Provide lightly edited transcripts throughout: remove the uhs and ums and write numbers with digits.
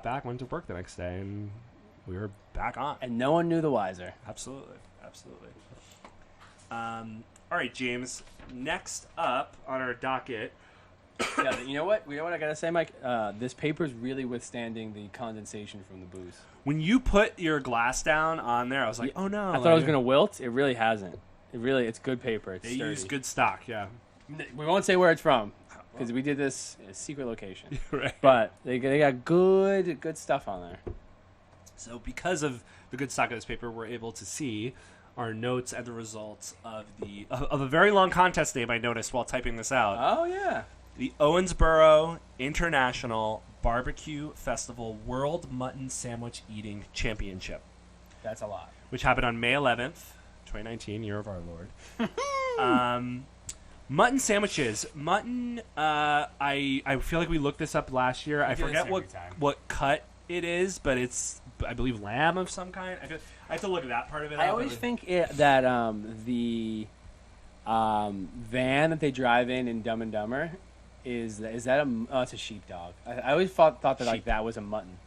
back, went to work the next day, and we were back on. And no one knew the wiser. Absolutely. All right, James. Next up on our docket. Yeah, you know what I gotta say, Mike? This paper's really withstanding the condensation from the booze. When you put your glass down on there, I was like, oh no. I thought it was gonna wilt. It really hasn't. It's good paper. It's They sturdy. use good stock, yeah. We won't say where it's from because we did this in a secret location. Right. But they got good stuff on there. So because of the good stock of this paper, we're able to see our notes and the results of a very long contest name I noticed while typing this out. Oh yeah. The Owensboro International Barbecue Festival World Mutton Sandwich Eating Championship. That's a lot. Which happened on May 11th, 2019, year of our Lord. Mutton sandwiches. Mutton, I feel like we looked this up last year. I forget what cut it is, but it's, I believe, lamb of some kind. I have to look at that part of it. I always think that the van that they drive in Dumb and Dumber it's a sheepdog. I always thought that like that was a mutton.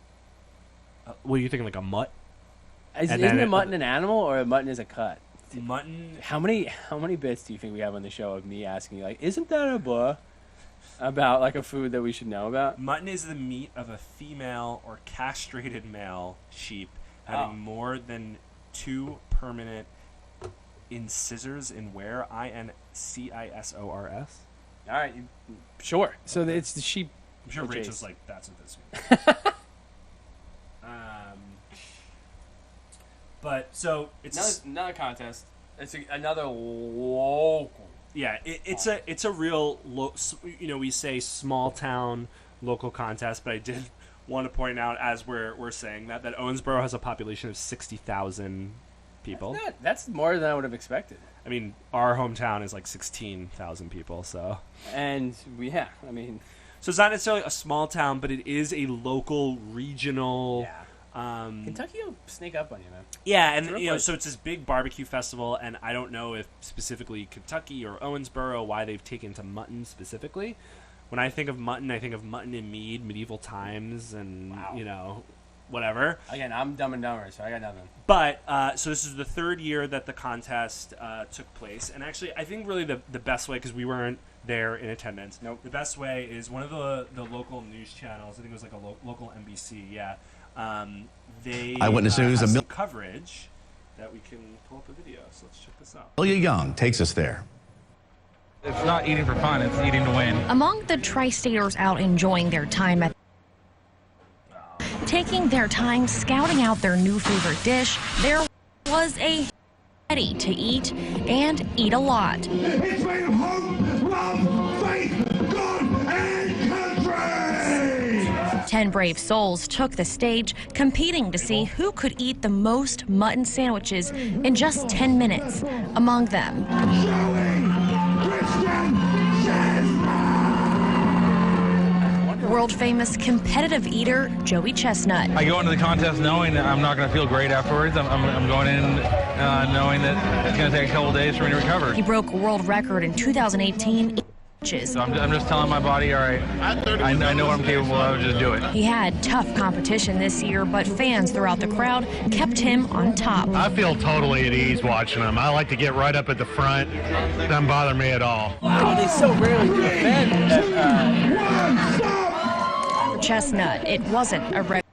What are you thinking, like a mutt? Isn't a mutton an animal or a mutton is a cut? Mutton. How many bits do you think we have on the show of me asking you, like, isn't that a buh about like a food that we should know about? Mutton is the meat of a female or castrated male sheep having more than 2 permanent incisors in where incisors. All right, sure. So it's the sheep. I'm sure Rachel's like, that's what this means. But so it's another contest. It's another local. Yeah, it's a real we say small town local contest, but I did want to point out as we're saying that Owensboro has a population of 60,000 people. That's more than I would have expected. I mean, our hometown is like 16,000 people, so. And so it's not necessarily a small town, but it is a local, regional. Yeah. Kentucky will sneak up on you, man. Yeah, and so it's this big barbecue festival, and I don't know if specifically Kentucky or Owensboro why they've taken to mutton specifically. When I think of mutton in medieval times, and whatever. Again, I'm Dumb and Dumber, so I got nothing. But so this is the third year that the contest took place, and actually, I think really the best way, because we weren't there in attendance. Nope. The best way is one of the local news channels. I think it was like a local NBC. Yeah. They Eyewitness News, some coverage that we can pull up a video. So let's check this out. Amelia Young takes us there. It's not eating for fun, it's eating to win. Among the tri-staters out enjoying their time taking their time scouting out their new favorite dish, there was a ready to eat and eat a lot. It's made of hope, love, faith, God, and country! 10 brave souls took the stage, competing to see who could eat the most mutton sandwiches in just 10 minutes. Among them, world-famous competitive eater Joey Chestnut. I go into the contest knowing that I'm not going to feel great afterwards. I'm going in knowing that it's going to take a couple days for me to recover. He broke a world record in 2018. So I'm just telling my body, all right, I know what I'm capable of, just do it. He had tough competition this year, but fans throughout the crowd kept him on top. I feel totally at ease watching them. I like to get right up at the front. Doesn't bother me at all. Wow, they so rarely do For Chestnut, it wasn't a regular.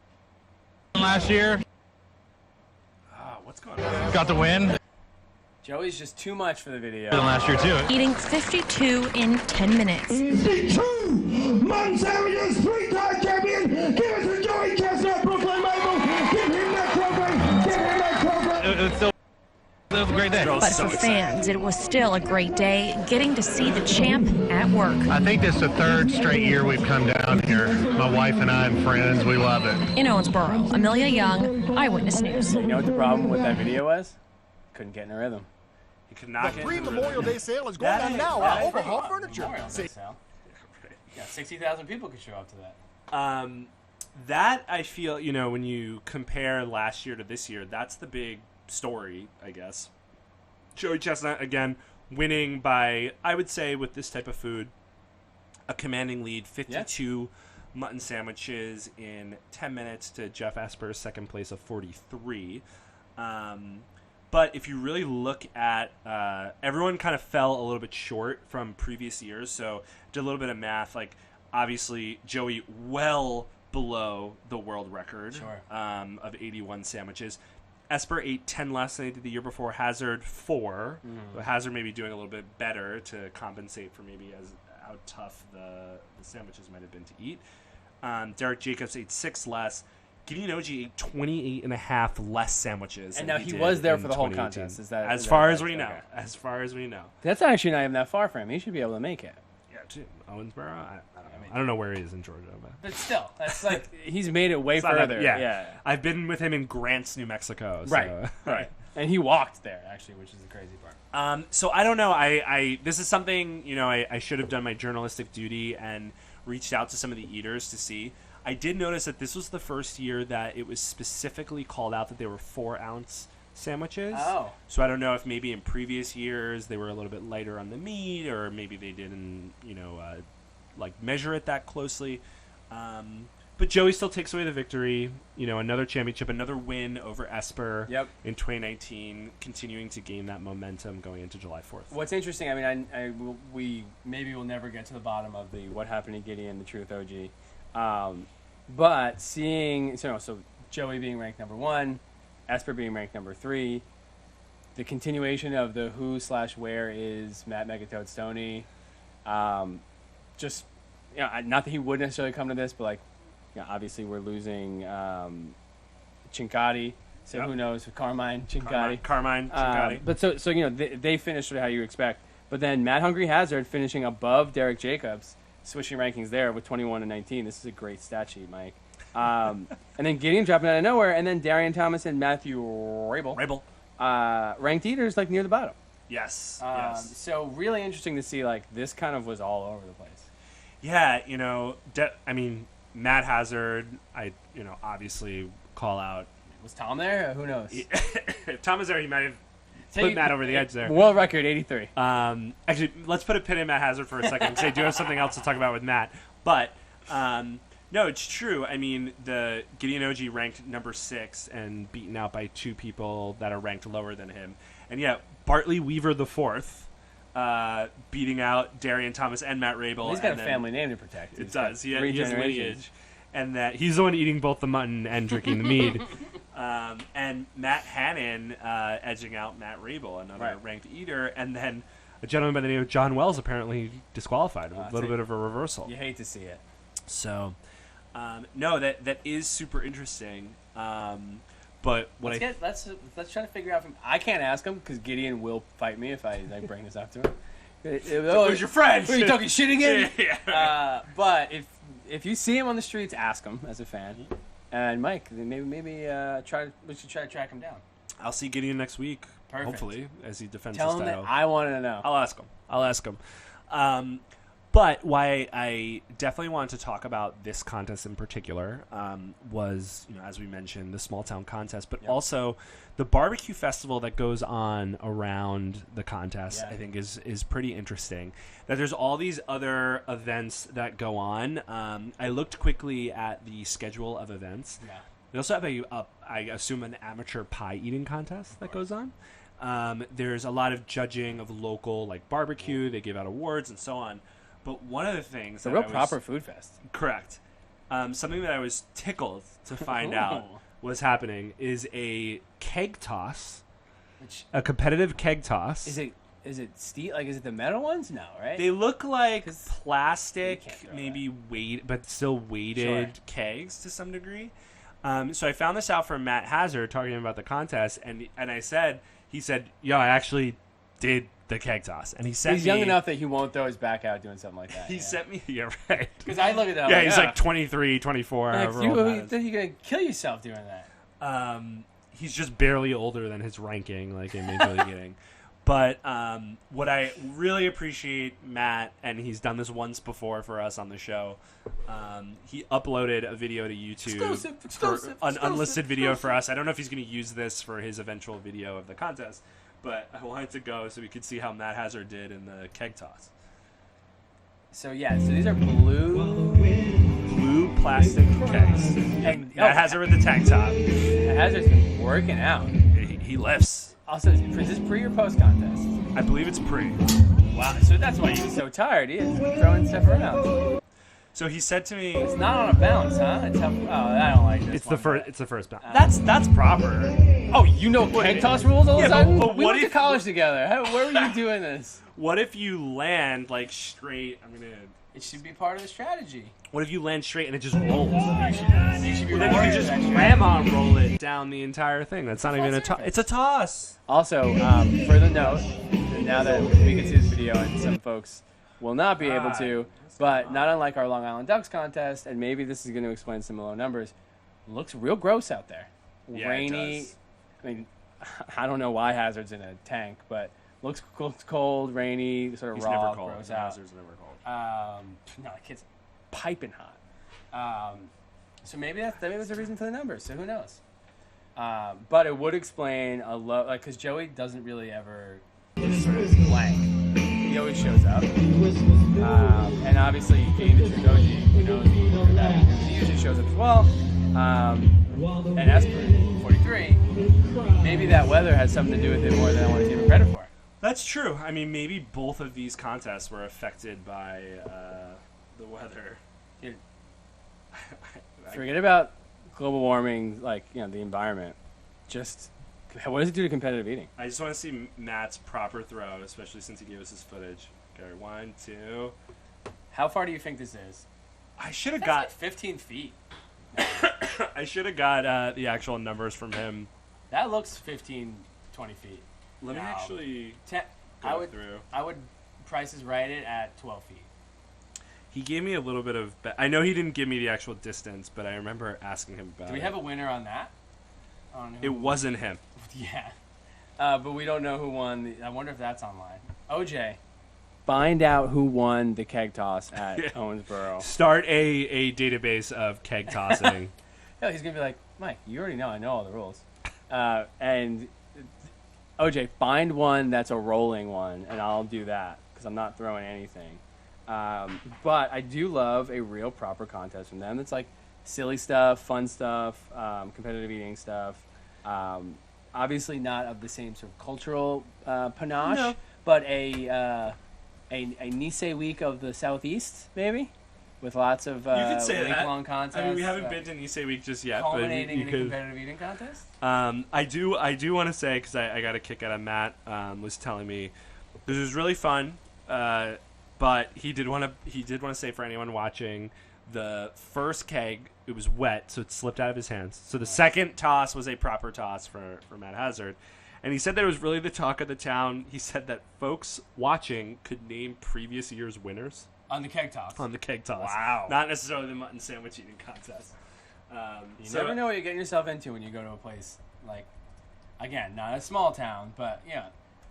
Last year, what's going on? Got the win. Joey's just too much for the video. Last year too. Eating 52 in 10 minutes. 52 mutton sandwiches, 3-time champion. Give it to Joey Chestnut, Brooklyn Maple. Give him that trophy. Give him that trophy. It was a great day. But for fans, it was still a great day, getting to see the champ at work. I think this is the third straight year we've come down here. My wife and I and friends, we love it. In Owensboro, Amelia Young, Eyewitness News. You know what the problem with that video was? Couldn't get in a rhythm. You could not get Pre-Memorial Day sale is going on now at Overhaul Furniture. Yeah, 60,000 people could show up to that. That I feel, when you compare last year to this year, that's the big story, I guess. Joey Chestnut, again, winning by, I would say, with this type of food, a commanding lead, 52 mutton sandwiches in 10 minutes to Jeff Esper's second place of 43. But if you really look at, everyone kind of fell a little bit short from previous years. So did a little bit of math. Like, obviously, Joey well below the world record of 81 sandwiches. Esper ate 10 less than he did the year before. Hazard 4. So Hazard maybe doing a little bit better to compensate for maybe how tough the sandwiches might have been to eat. Derek Jacobs ate 6 less. Gideon Oji ate 28 and a half less sandwiches. And now he was there for the whole contest. As far as we know. As far as we know. That's actually not even that far from him. He should be able to make it. Yeah, too. Owensboro? I don't know where he is in Georgia. But still, that's like he's made it way further. Yeah. I've been with him in Grants, New Mexico. So. Right. And he walked there, actually, which is the crazy part. So I don't know. This is something, I should have done my journalistic duty and reached out to some of the eaters to see. I did notice that this was the first year that it was specifically called out that they were 4-ounce sandwiches. Oh. So I don't know if maybe in previous years they were a little bit lighter on the meat, or maybe they didn't, measure it that closely. But Joey still takes away the victory. Another championship, another win over Esper in 2019, continuing to gain that momentum going into July 4th. What's interesting, we maybe will never get to the bottom of the what happened to Gideon, the Truth OG. But seeing, so Joey being ranked number 1, Esper being ranked number 3, the continuation of the who/where is Matt Megatoad Stoney. Not that he would necessarily come to this, but obviously we're losing Cincati, so who knows with Carmine Cincati. Carmine Cincati. But so they finished how you expect. But then Matt Hungry Hazard finishing above Derek Jacobs, switching rankings there with 21 and 19. This is a great stat sheet, Mike. And then Gideon dropping out of nowhere, and then Darian Thomas and Matthew Rabel. Ranked eaters near the bottom. Yes. So really interesting to see this kind of was all over the place. Yeah, Matt Hazard, obviously call out. Was Tom there? Who knows? If Tom was there, he might have put Matt over the edge there. World record, 83. Actually, let's put a pin in Matt Hazard for a second because I do have something else to talk about with Matt. But, no, it's true. The Gideon OG ranked number 6 and beaten out by 2 people that are ranked lower than him. And, Bartley Weaver the 4th. Beating out Darian Thomas and Matt Rabel. Well, he's got a family name to protect. It does. He has lineage. And that he's the one eating both the mutton and drinking the mead. And Matt Hannon edging out Matt Rabel, another ranked eater. And then a gentleman by the name of John Wells apparently disqualified. A little bit of a reversal. You hate to see it. So, no, that is super interesting. But what let's try to figure out. I can't ask him because Gideon will fight me if I bring this up to him. Who's your friend? Are you talking shit again? Yeah. But if you see him on the streets, ask him as a fan. And Mike, maybe we should try to track him down. I'll see Gideon next week. Perfect. Hopefully, as he defends Tell his him title. that I want to know. I'll ask him. But why I definitely wanted to talk about this contest in particular was, as we mentioned, the small town contest, but also the barbecue festival that goes on around the contest. I think is pretty interesting. That there's all these other events that go on. I looked quickly at the schedule of events. Yeah. They also have I assume, an amateur pie eating contest that goes on. There's a lot of judging of local barbecue. They give out awards and so on. But one of the things... It's a real proper food fest. Correct. Something that I was tickled to find out was happening is a keg toss. A competitive keg toss. Is it steel? Is it the metal ones? No, right? They look like plastic, maybe but still weighted kegs to some degree. So I found this out from Matt Hazard talking about the contest, and he said, "Yo, I actually did the keg toss," and he's young enough that he won't throw his back out doing something like that. He sent me, right? Because I look at that. Yeah, he's 23, 24. You're gonna kill yourself doing that. He's just barely older than his ranking, in Major League Eating. But what I really appreciate, Matt, and he's done this once before for us on the show, he uploaded a video to YouTube, an unlisted video for us. I don't know if he's going to use this for his eventual video of the contest, but I wanted to go so we could see how Matt Hazard did in the keg toss. So these are blue plastic kegs. And Matt Hazard with the tank top. Hazard's been working out. He lifts. Also, is this pre or post contest? I believe it's pre. Wow, so that's why he's so tired. He is throwing stuff around. So he said to me, It's not on a bounce, huh? It's how, I don't like this. It's the first bounce. That's proper. Oh, you know keg toss rules all of a sudden? But We what went to if- college together. Where were you doing this? What if you land like straight? It should be part of the strategy. What if you land straight and it just rolls? You should be Then you can just grandma roll it down the entire thing. That's not even a toss. It's a toss. Also, for the note, now that we can see this video and some folks will not be able to, but not unlike our Long Island Ducks contest, and maybe this is going to explain some low numbers, looks real gross out there. Yeah, Rainy. it does. I mean, I don't know why Hazard's in a tank, but looks cold, rainy, sort of He's raw, never cold. gross out. Hazard's never cold. No, the kid's piping hot. So maybe that's the reason for the numbers. So who knows? But it would explain a low, like, because Joey doesn't really ever just sort of blank. He always shows up. And obviously, being the true Doji, who knows that he usually shows up as well. And Esper, 43, maybe that weather has something to do with it more than I want to give him credit for. That's true. I mean, maybe both of these contests were affected by the weather. Dude, forget about global warming, like, the environment. Just, what does it do to competitive eating? I just want to see Matt's proper throw, especially since he gave us his footage. Okay, 1, 2. How far do you think this is? I should have That's got. like 15 feet. I should have got the actual numbers from him. That looks 15, 20 feet. Let me actually I go would, through. I would prices right it at 12 feet. He gave me a little bit of. I know he didn't give me the actual distance, but I remember asking him about it. Do we have a winner on that? It wasn't him. Yeah. But we don't know who won. I wonder if that's online. OJ. Find out who won the keg toss at Owensboro. Start a database of keg tossing. Yeah, he's going to be like, Mike, you already know I know all the rules. And OJ, find one that's a rolling one, and I'll do that because I'm not throwing anything. But I do love a real proper contest from them. That's like silly stuff, fun stuff, competitive eating stuff. Obviously not of the same sort of cultural panache, but a Nisei week of the Southeast, maybe, with lots of you could say week-long contests. I mean, we haven't been to Nisei Week just yet, but culminating you in a could. competitive eating contest. I do want to say, because I got a kick out of Matt was telling me this was really fun, but he did want to say for anyone watching, the first keg, it was wet, so it slipped out of his hands. So the second toss was a proper toss for Matt Hazard. And he said that it was really the talk of the town. He said that folks watching could name previous year's winners. On the keg toss. On the keg toss. Wow. Not necessarily the mutton sandwich eating contest. You never know what you're getting yourself into when you go to a place like, again, not a small town, but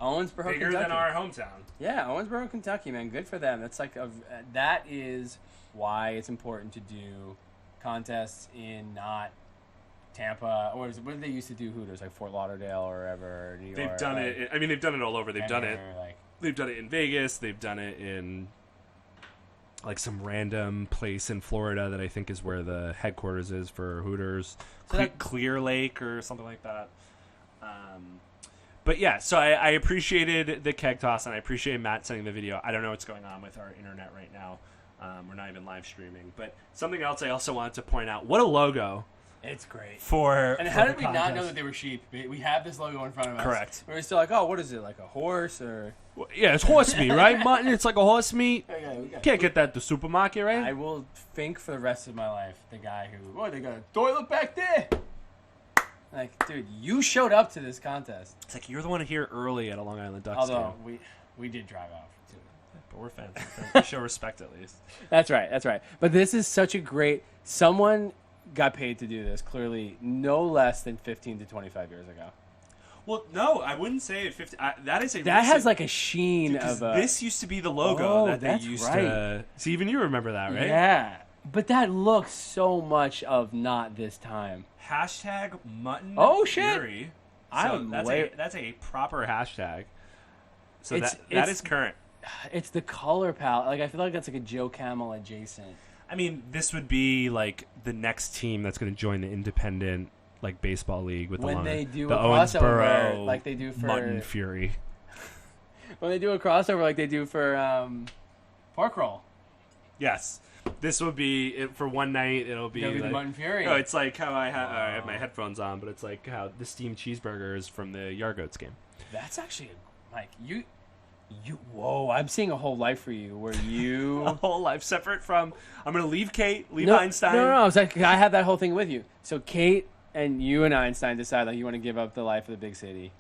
Owensboro, bigger Kentucky. than our hometown. Yeah, Owensboro, Kentucky, man. Good for them. That's that is why it's important to do contests in not Tampa, or what did they used to do Hooters, like Fort Lauderdale or wherever, New York? They've done it. I mean, they've done it all over. They've done it. They've done it in Vegas. They've done it in like some random place in Florida that I think is where the headquarters is for Hooters, so Clear Lake or something like that. But yeah, so I appreciated the keg toss, and I appreciate Matt sending the video. I don't know what's going on with our internet right now. We're not even live streaming. But something else I also wanted to point out. What a logo. It's great. And how did we not know that they were sheep? We have this logo in front of us. Correct. We were still like, oh, what is it? Like a horse or? Well, yeah, it's horse meat, right? Mutton, it's like a horse meat. Okay. Can't get that at the supermarket, right? I will think for the rest of my life the guy who, they got a toilet back there. Like, dude, you showed up to this contest. It's like you're the one here early at a Long Island Ducks Although game. we did drive off too. But we're fans. We show respect at least. That's right. But this is such a great. Someone got paid to do this. Clearly, no less than 15 to 25 years ago. Well, no, I wouldn't say 50. That is a. That has like a sheen of a. This used to be the logo that they used to. See, even you remember that, right? Yeah, but that looks so much of not this time. Hashtag mutton. Oh shit! Fury. So that's a proper hashtag. So that is current. It's the color palette. Like I feel like that's like a Joe Camel adjacent. I mean, this would be like the next team that's going to join the independent like baseball league with when they do the a crossover Owensboro like they do for Mutton Fury. When they do a crossover like they do for pork roll. Yes. This will be it for one night. It'll be like, the Mutton Fury. Oh, it's like how I have my headphones on, but it's like how the steamed cheeseburgers from the Yargoats game. That's actually, Mike. You. Whoa! I'm seeing a whole life for you, where you A whole life separate from. I'm gonna leave Kate, leave no, Einstein. No. It's like I have that whole thing with you. So Kate and you and Einstein decide like you want to give up the life of the big city.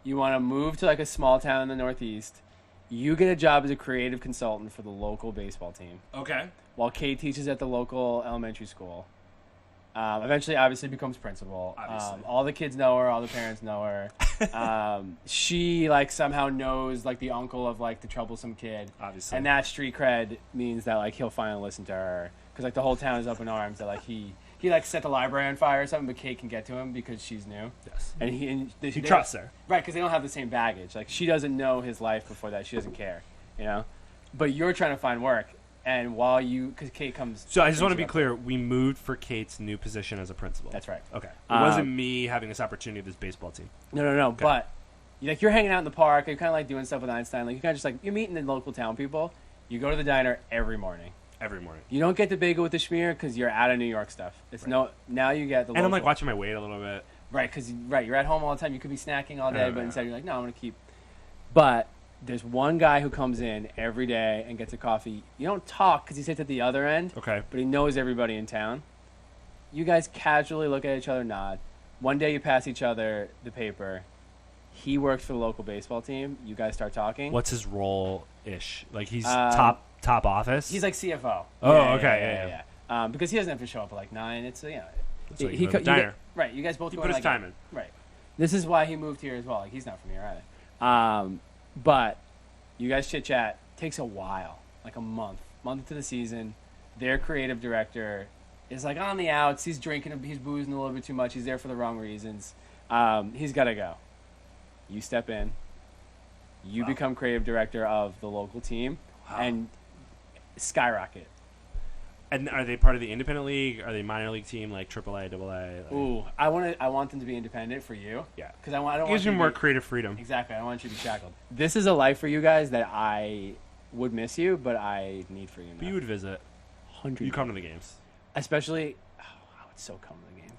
You want to move to like a small town in the Northeast. You get a job as a creative consultant for the local baseball team. Okay. While Kate teaches at the local elementary school. Eventually, obviously, becomes principal. All the kids know her. All the parents know her. She, like, somehow knows, like, the uncle of, like, the troublesome kid. Obviously. And that street cred means that, like, he'll finally listen to her. Because, like, the whole town is up in arms that, like, he like, set the library on fire or something, but Kate can get to him because she's new. Yes. And he trusts her. Right, because they don't have the same baggage. Like, she doesn't know his life before that. She doesn't care, you know? But you're trying to find work. And while because Kate comes... So I just want to be clear. We moved for Kate's new position as a principal. That's right. Okay. It wasn't me having this opportunity with this baseball team. No. Okay. But like you're hanging out in the park. You're kind of like doing stuff with Einstein. Like you kind of just like you're meeting the local town people. You go to the diner every morning. Every morning. You don't get the bagel with the schmear because you're out of New York stuff. It's now you get the. And I'm like watching my weight a little bit. Right, because you're at home all the time. You could be snacking all day, but instead you're like, no, I'm gonna keep. But there's one guy who comes in every day and gets a coffee. You don't talk because he sits at the other end. Okay. But he knows everybody in town. You guys casually look at each other, nod. One day you pass each other the paper. He works for the local baseball team. You guys start talking. What's his role-ish? Like he's top office? He's like CFO. Oh, okay. Yeah. Because he doesn't have to show up at like 9. It's, you know. So he go to the diner. Right. You guys both he go put his like, time in. Right. This is why he moved here as well. Like he's not from here either. But you guys chit-chat. Takes a while. Like a month into the season. Their creative director is like on the outs. He's drinking. He's boozing a little bit too much. He's there for the wrong reasons. He's got to go. You step in. You become creative director of the local team. And skyrocket. And are they part of the independent league? Are they minor league team like AAA, AA? Like... Ooh, I want them to be independent for you. Yeah, because I don't gives you more creative freedom. Exactly, I don't want you to be shackled. This is a life for you guys that I would miss you, but I need for you now. But you would visit. 100. You come to the games, especially. I would so come to the games.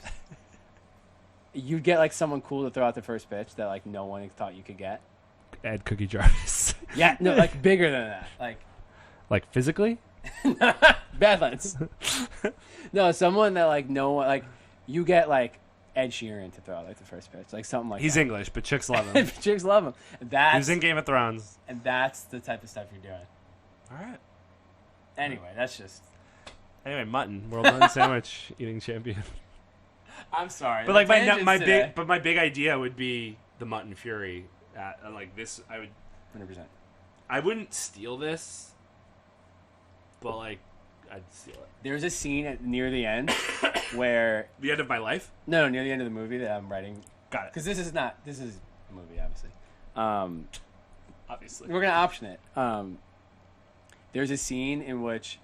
You'd get like someone cool to throw out the first pitch that like no one thought you could get. Ed Cookie Jarvis. Yeah, no, like bigger than that, like physically. Badlands. No, someone that like no one like you get like Ed Sheeran to throw out like the first pitch, like something like He's that. English, but chicks love him. Chicks love him. He's in Game of Thrones, and that's the type of stuff you're doing. All right. Anyway, that's just. Anyway, Mutton, world mutton sandwich eating champion. I'm sorry, but like my big idea would be the Mutton Fury. Like this, I would 100%. I wouldn't steal this. But, like, I'd steal it. There's a scene near the end where... The end of my life? No, near the end of the movie that I'm writing. Got it. Because this is a movie, obviously. Obviously. We're going to option it. There's a scene in which...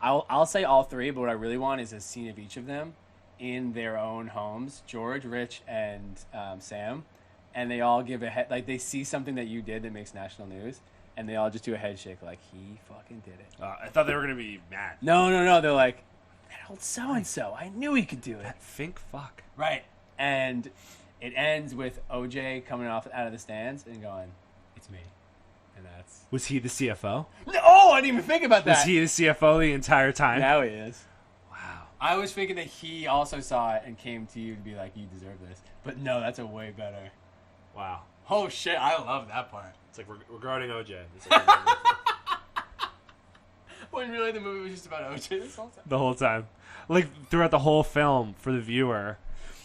I'll say all three, but what I really want is a scene of each of them in their own homes. George, Rich, and Sam. And they all give a head... Like, they see something that you did that makes national news. And they all just do a head shake like, he fucking did it. I thought they were going to be mad. No. They're like, that old so-and-so. I knew he could do it. That Fink fuck. Right. And it ends with OJ coming out of the stands and going, it's me. And that's... Was he the CFO? Oh, I didn't even think about that. Was he the CFO the entire time? Now he is. Wow. I was thinking that he also saw it and came to you to be like, you deserve this. But no, that's a way better. Wow. Oh, shit. I love that part. It's like regarding OJ. When really the movie was just about OJ this whole time. The whole time. Like, throughout the whole film, for the viewer,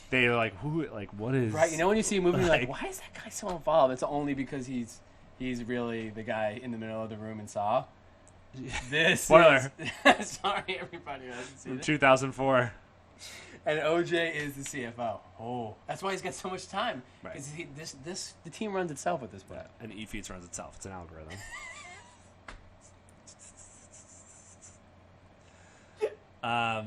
they're like, what is... Right, you know when you see a movie, you're like, why is that guy so involved? It's only because he's really the guy in the middle of the room in Saw. This Spoiler. Sorry, everybody who hasn't seen From it. 2004. And OJ is the CFO. Oh, that's why he's got so much time. Right. The team runs itself at this point. Yeah. And eFeeds runs itself. It's an algorithm. How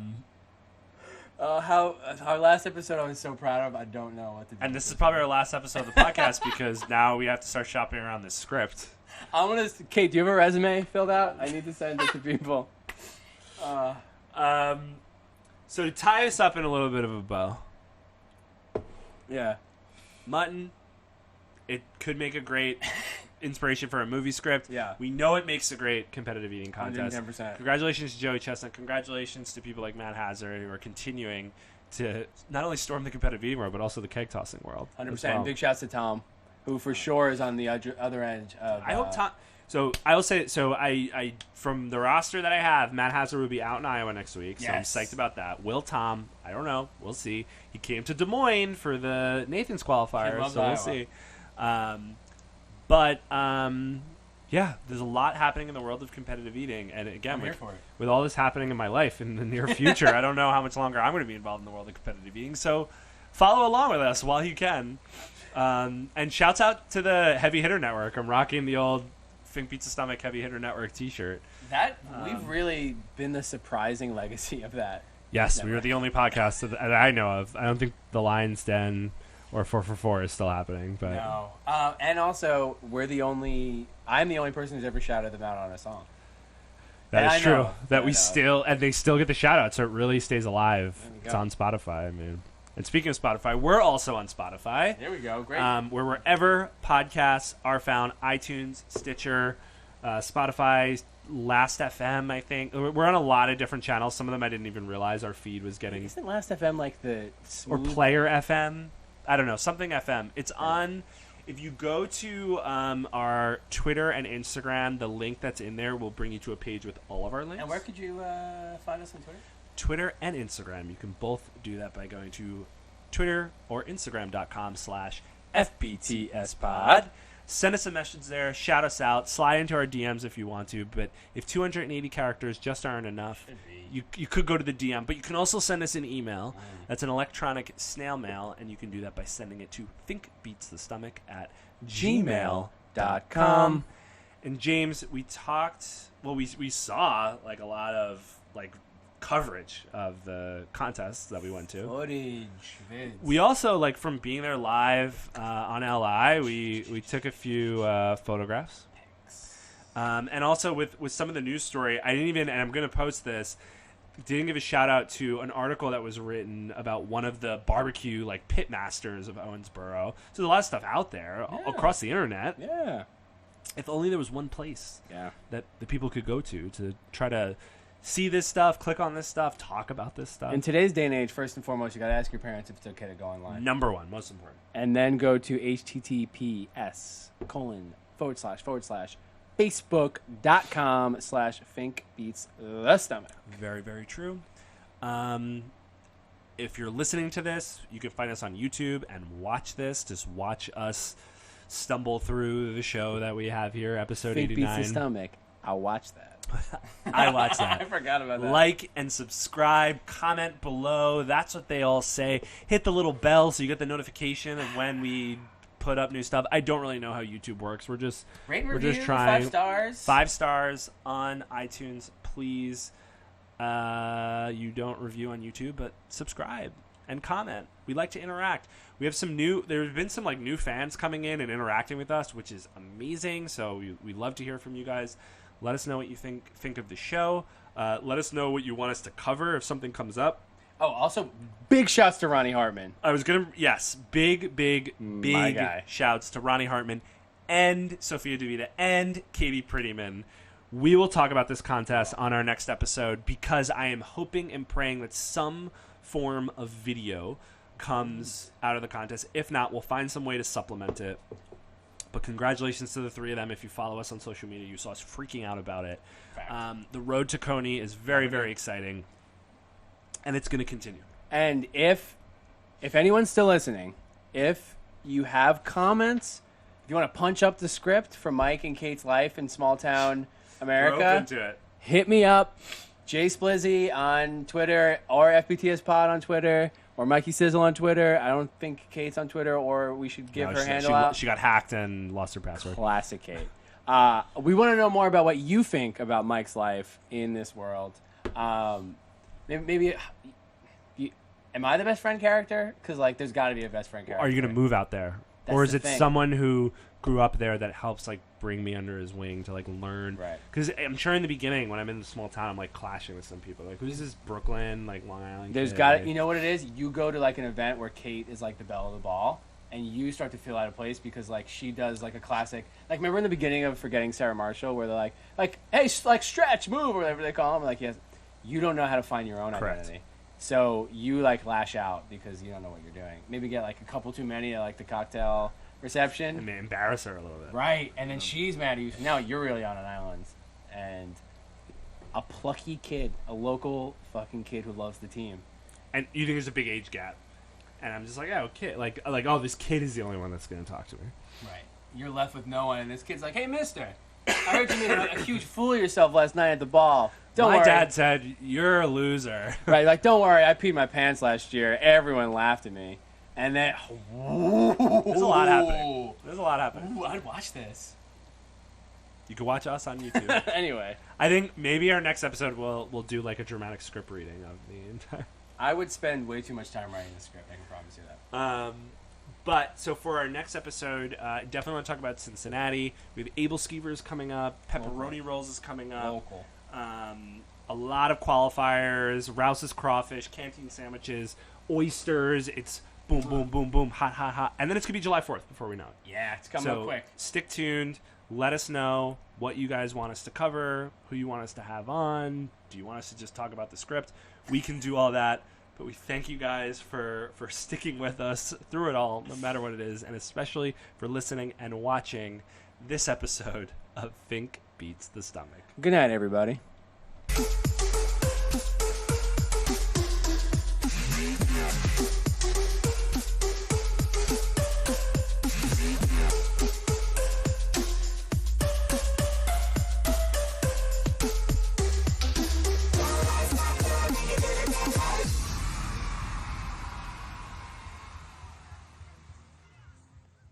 our last episode I was so proud of. I don't know what to do. And this is probably our last episode of the podcast because now we have to start shopping around this script. Kate, do you have a resume filled out? I need to send it to people. So to tie us up in a little bit of a bow. Yeah. Mutton, it could make a great inspiration for a movie script. Yeah. We know it makes a great competitive eating contest. 110%. Congratulations to Joey Chestnut. Congratulations to people like Matt Hazard who are continuing to not only storm the competitive eating world, but also the keg tossing world. 100%. Well. Big shouts to Tom, who for sure is on the other end of... I hope Tom... So I will say, I from the roster that I have, Matt Hazard will be out in Iowa next week, so Yes. I'm psyched about that. Will Tom, I don't know, we'll see. He came to Des Moines for the Nathan's qualifier, so we'll see. Yeah, there's a lot happening in the world of competitive eating, and again, with all this happening in my life in the near future, I don't know how much longer I'm going to be involved in the world of competitive eating. So follow along with us while you can. And shouts out to the Heavy Hitter Network. I'm rocking the old Fink Beats the Stomach Heavy Hitter Network T-shirt. That we've really been the surprising legacy of that. Yes, network. we were the only podcast that I know of. I don't think the Lion's Den or 4for4 is still happening, but No. And also, I'm the only person who's ever shouted them out on a song. that is true. That I we know. still, and they still get the shout out, so it really stays alive. There we It's go. on Spotify, man. And speaking of Spotify, we're also on Spotify. There we go. Great. Where wherever podcasts are found, iTunes, Stitcher, Spotify, Last FM, I think. We're on a lot of different channels. Some of them I didn't even realize our feed was getting. Isn't Last FM like the Or smooth... Player FM. I don't know. Something FM. It's on... If you go to our Twitter and Instagram, the link that's in there will bring you to a page with all of our links. And where could you find us on Twitter? Twitter and Instagram. You can both do that by going to Twitter or Instagram.com/FBTSpod. Send us a message there. Shout us out. Slide into our DMs if you want to. But if 280 characters just aren't enough, you could go to the DM. But you can also send us an email. That's an electronic snail mail. And you can do that by sending it to thinkbeatsthestomach@gmail.com. And James, we talked... Well, we saw like a lot of like coverage of the contests that we went to. Footage, vids. We also, like, from being there live on LI, we took a few photographs. And also with some of the news story, I didn't even, and I'm going to post this, didn't give a shout out to an article that was written about one of the barbecue, like, pit masters of Owensboro. So there's a lot of stuff out there across the internet. Yeah. If only there was one place Yeah. that the people could go to try to see this stuff, click on this stuff, talk about this stuff. In today's day and age, first and foremost, you got to ask your parents if it's okay to go online. Number one, most important. And then go to https://facebook.com/FinkBeatsTheStomach. Very, very true. If you're listening to this, you can find us on YouTube and watch this. Just watch us stumble through the show that we have here, episode Fink 89. Beats the Stomach. I'll watch that. I watch that. I forgot about that. Like and subscribe, comment below. That's what they all say. Hit the little bell so you get the notification of when we put up new stuff. I don't really know how YouTube works. We're just trying. 5 stars. 5 stars on iTunes, please. You don't review on YouTube, but subscribe and comment. We like to interact. We have there's been some like new fans coming in and interacting with us, which is amazing. So we love to hear from you guys. Let us know what you think of the show. Let us know what you want us to cover if something comes up. Oh, also, big shouts to Ronnie Hartman. Big guy. shouts to Ronnie Hartman and Sophia DeVita and Katie Prettyman. We will talk about this contest on our next episode because I am hoping and praying that some form of video comes out of the contest. If not, we'll find some way to supplement it. But congratulations to the 3 of them. If you follow us on social media, you saw us freaking out about it. The road to Coney is very, very exciting. And it's going to continue. And if anyone's still listening, if you have comments, if you want to punch up the script for Mike and Kate's life in small town America, We're open to it. hit me up. Jay Splizzy on Twitter or FBTS Pod on Twitter or Mikey Sizzle on Twitter. I don't think Kate's on Twitter, or we should give her handle out. She got hacked and lost her password. Classic Kate. We want to know more about what you think about Mike's life in this world. maybe am I the best friend character? Because like, there's got to be a best friend character. Are you going to move out there? That's or is the it thing. someone who grew up there that helps like bring me under his wing to like learn? Right. Because I'm sure in the beginning when I'm in the small town, I'm like clashing with some people. Like, who's this Brooklyn, like Long Island There's kid? got you know what it is? You go to like an event where Kate is like the belle of the ball, and you start to feel out of place because like she does like a classic. Like remember in the beginning of Forgetting Sarah Marshall, where they're like hey, like stretch, move, or whatever they call them. Like yes, you don't know how to find your own Correct. identity, so you like lash out because you don't know what you're doing. Maybe get like a couple too many at like the cocktail reception, And may embarrass her a little bit. right? And then she's mad at you. So now you're really on an island, and a plucky kid, a local fucking kid who loves the team. And you think there's a big age gap. And I'm just like, oh, kid. Like, oh, this kid is the only one that's going to talk to me. Right. You're left with no one, and this kid's like, hey, mister, I heard you made a huge fool of yourself last night at the ball. Don't My worry. dad said, you're a loser. Right, like, don't worry, I peed my pants last year. Everyone laughed at me. And then... There's a lot happening. There's a lot happening. Ooh, I'd watch this. You can watch us on YouTube. Anyway. I think maybe our next episode we'll do like a dramatic script reading of the entire... I would spend way too much time writing the script, I can promise you that. But so for our next episode, definitely want to talk about Cincinnati. We have Able Skeevers coming up. Pepperoni Rolls is coming up. Local. A lot of qualifiers. Rouse's Crawfish, Canteen Sandwiches, Oysters. It's boom, boom, boom, boom, hot, hot, hot. And then it's going to be July 4th before we know it. Yeah, it's coming So up quick. stick tuned. Let us know what you guys want us to cover, who you want us to have on. Do you want us to just talk about the script? We can do all that. But we thank you guys for sticking with us through it all, no matter what it is, and especially for listening and watching this episode of Fink Beats the Stomach. Good night, everybody.